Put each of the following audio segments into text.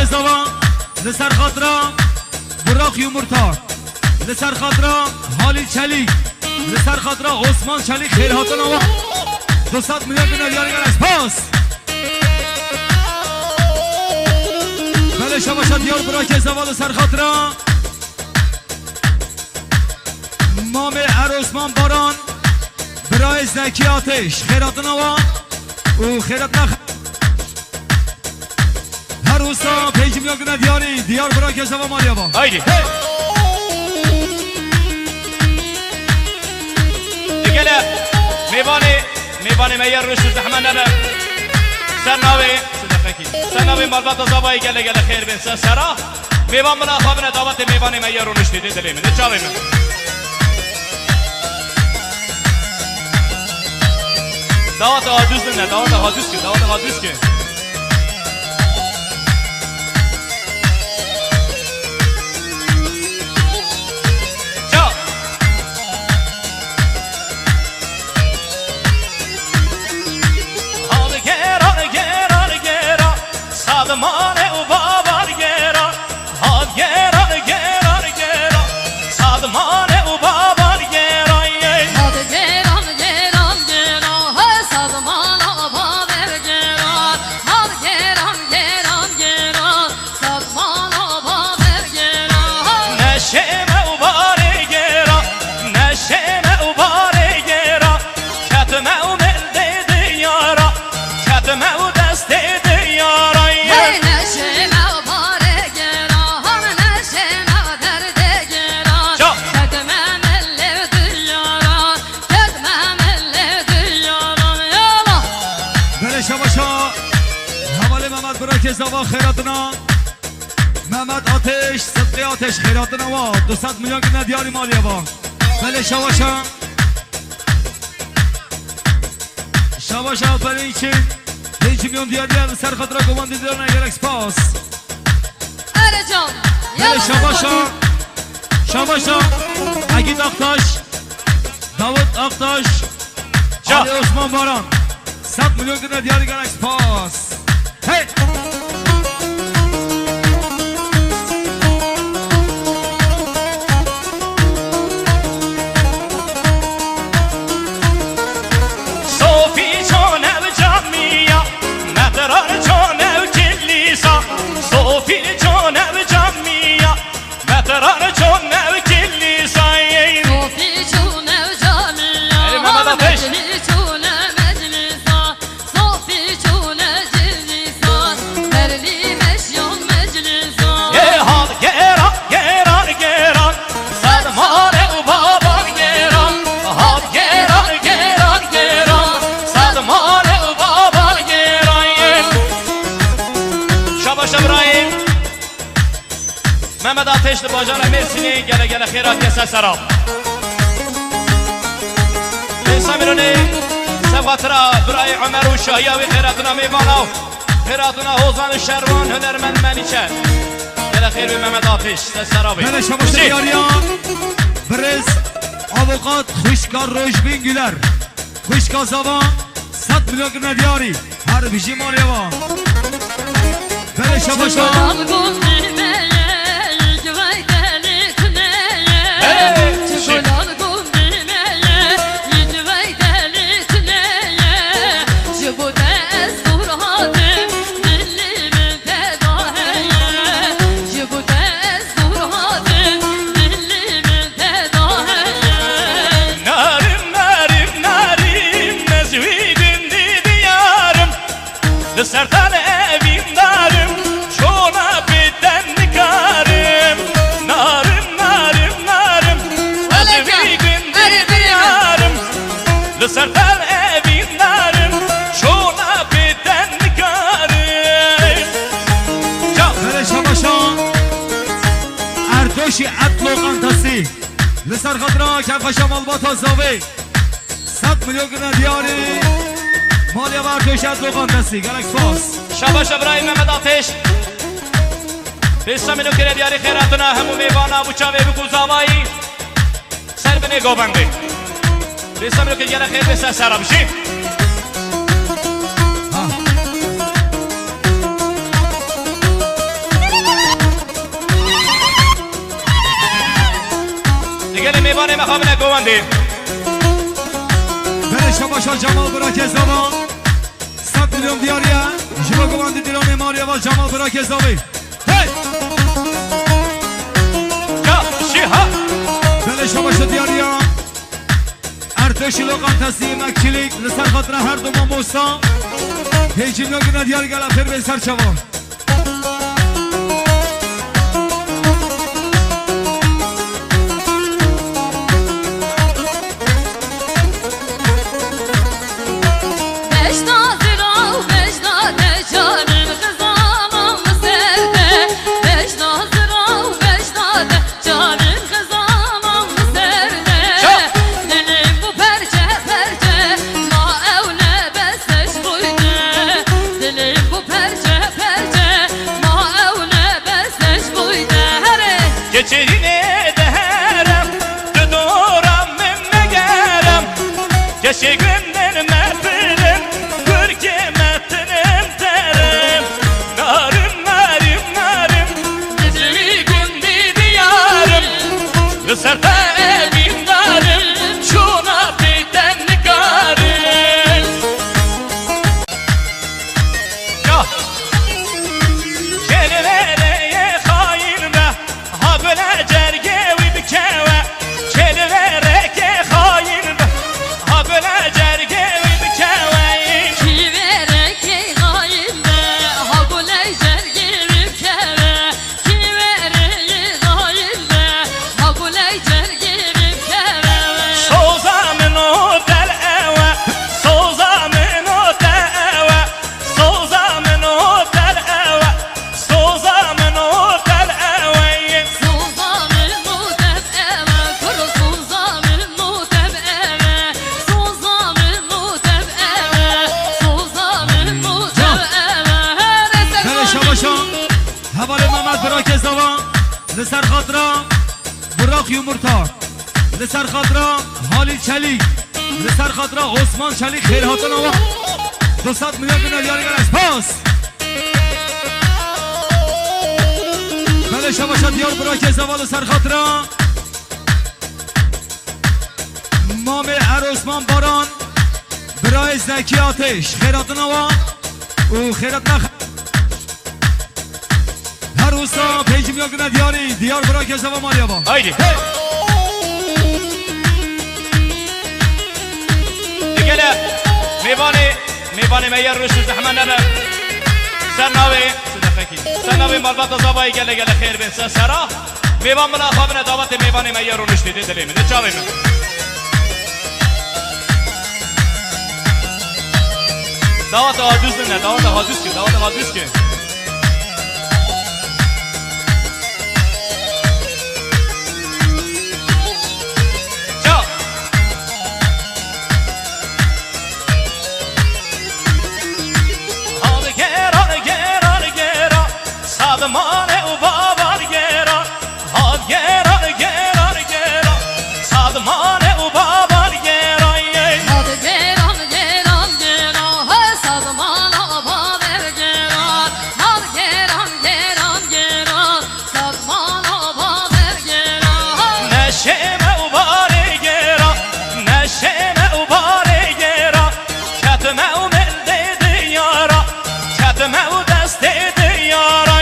زوا لسر خاطرا براق یومرتا لسر خاطرا حالی چلی لسر خاطرا عثمان چلی خیر هاتون و 200 میلیون دینار یاری گرش پاس بله شما شد یار براک زوا لسر خاطرا مام عروسمان باران برای زکی آتش خیرات نوا او خیرات نخ هر روستا 5 میلیون دینار دیاری دیار براک زوا مالیا با هایدی دیگه میوانه میر روش زحمه نبه سرناوی مالبات زبایی گله خیر بین سرا میوان منا خوابنه دعوت میوانه میر رو نشتیده دلی من چاوی من دعوت حادوز نه دعوت حادوز که مانه و بابار گرا هاد گرا صدمانه و بابار گرا هاد گرا صدمان و بابار گرا هاد گرا صدمان و بابار گرا نشمه و بار گرا کتمه و ملده دیارا کتمه و دست دیارا براک زوا خیراتنا محمد آتش صدقی آتش خیراتنا و 200 میلیون که ندیاری مالیا با بله شواشا برای چین 5 میلیون دیاری از سر خاطر گمان دیدار نگر اکسپاس اره جان بله شواشا اگید آقتاش داود آقتاش علی عثمان باران 100 میلیون که ندیاری گر اکسپاس هی صوفی چونه و جمعیا مدرار چونه و کلیسا صوفی چونه و جمعیا مدرار چونه و کلیسا صوفی چونه و جمعیا محمد آتش محمد آتش باجان مرسینی گله خیرات کسا سرا سامیرونی سبغاترا برای عمر و شاهیاوی خیراتنا میباناو خیراتنا حوزان شروان هنرمند منیچه گله خیر به محمد آتش سرا بی بله شما شریاریان برز آوقات خوشکار روشبین گلر خوشکار زبان 100 میلیون که ندیاری هر بیشی مالیا با بله شما Sertan evim narım, şona beden nikarım. Narım, ezvi gündür yarım. Sertan evim narım, şona beden nikarım. بله شما اردوشی عطل و قنطسی لسر خاطرها کف شما الباتا زاوی 100 میلیون که ندیاری مالیا بردوشی عطل و قنطسی گلکس پاس شباش ابراهیم محمد آتش بیستا منو که دیاری خیراتنا همو میوانا بچاوی بکو زاوایی سر بنی گوبنگی بیستا منو که دیاری خیر بیستا سرا بشی میوان مخابن گواندی بله شباشا جمال براک زبان 100 میلیون دیاریه جبا گواندی دیران مالیه و جمال براک زبان بله شباشا دیاریه ارتش لوقان تصدیق مکچلیک لسر خاطر هر دو ما موستا هیچی میگه ندیار گل افر به سر چوان Geçirine deherem, dönoram memmegerem. Geçe günden merpirim, kırke mettenim terim. Narim, narim, narim, geceli gündi diyarım. Kısırta evim narim, şuna biten nikarım. Ya, kelimeleye hain be. Habele cergevi bikewe Kelivereke hain be Habele cergevi bikewe Kivereke hain be Habele cergevi bikewe Kivereke hain be Habele cergevi bikewe Sozamın o del eve Sozamın o del eve Sozamın o del eve Sozamın o del eve حوال محمد براک زبان لسر خاطرا براک یومرتا لسر خاطرا حالی چلی لسر خاطرا عثمان چلی خیر هاتن آوا 200 میلیون دیاری گرش پاس بله شباشا دیار براک زبان لسر خاطرا مام عروسمان باران برای زکی آتش خیر هاتن آوا او خیرات نخ روسا پیجی میاد دیاری دیار برای که زبان مالیا با هایدی دیگه میوانه میر روش زحمه نبه سرناوی سرناوی مالبات زبایی گله خیر بین سرا میوان بلا خوابنه دعوت میوانه میر روش دیده دلیم ده چاوی من دعوت حادوز نه دعوت حادوز که Sadmane u babar gera Had gera gera gera Sadmane u babar gera Had geran geran gera Sadmane u babar gera Had geran geran gera Sadmane u babar gera Neşeme u bare gera Neşeme u bare gera Ketme u melde diyara Ketme u deste diyara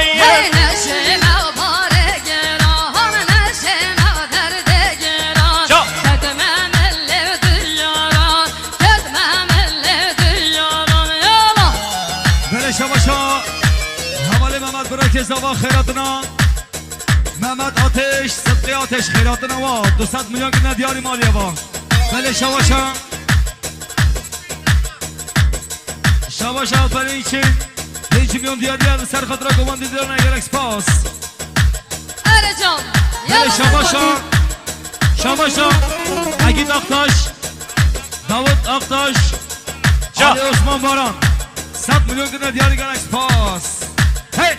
براک زبان خیراتنا محمد آتش صدقی آتش خیراتنا و 200 میلیون که ندیاری مالیه با بله شواشا برای این هیچ میلیون دیاری سر خاطر گوان دیدار نگر اکسپاس اره جان بله شواشا اگید آقتاش داود آقتاش علی عثمان باران 100 میلیون که ندیاری نگر اکسپاس Hey!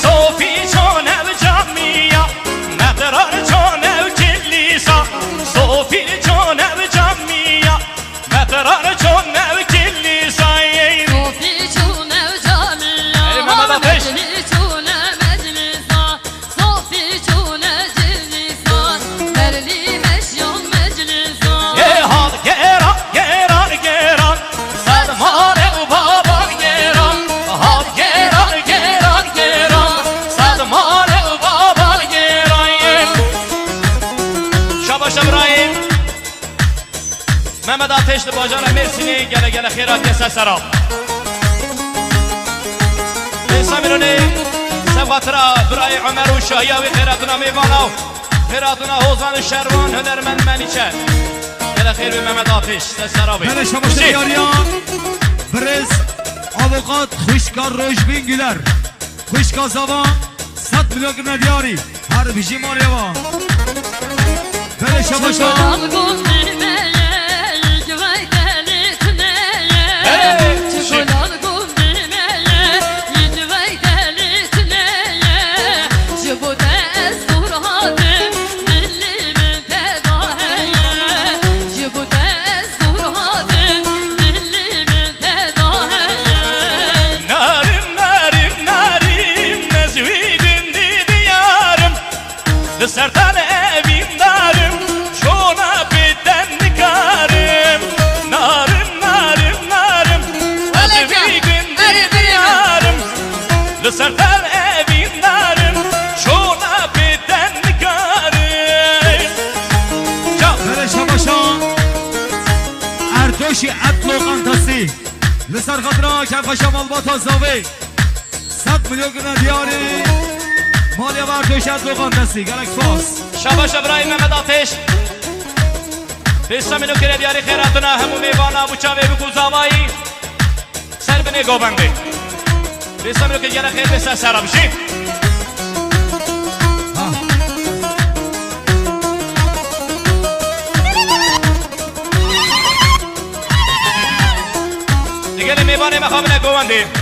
Sofi çon ev camiya, medrar çon ev kilisa. Sofi çon ev camiya, medrar çon ev kilisa. آتش باجار مرسینی گله گله خیرات کسه سراب سامیرونی سبقاترا برای عمر و شاهی و خیراتنا میوانا و خیراتنا حوزان شروان هنرمند منیچه گله خیر به محمد آتش سرابی بله شما شریاریان برز آبوقات خوشکار روشبین گلر خوشکا زبان 100 میلیون ندیاری هر بیشی ماریوان بله شما شما Sertan evim narım, şona beden nikarım. Narım, narım, narım, azvi gündür yarım. Sertan evim narım, şona beden nikarım. بله شما شما اردوشی عدل و قنطسی لسر خطرا کف شمال با تازاوی 100 میلیون ندیاری مالیا و اردوشی عدل و قنطسی گلک فاس شاباش ابراهیم محمد آتش بیستا منو کرد یاری خیراتنا همو میوانا بچاوی بکو زاوایی سر بنی گوبندی بیستا منو کرد یاری خیر بیستا سرا بشی دیگه میوانه مخابنه گوبندی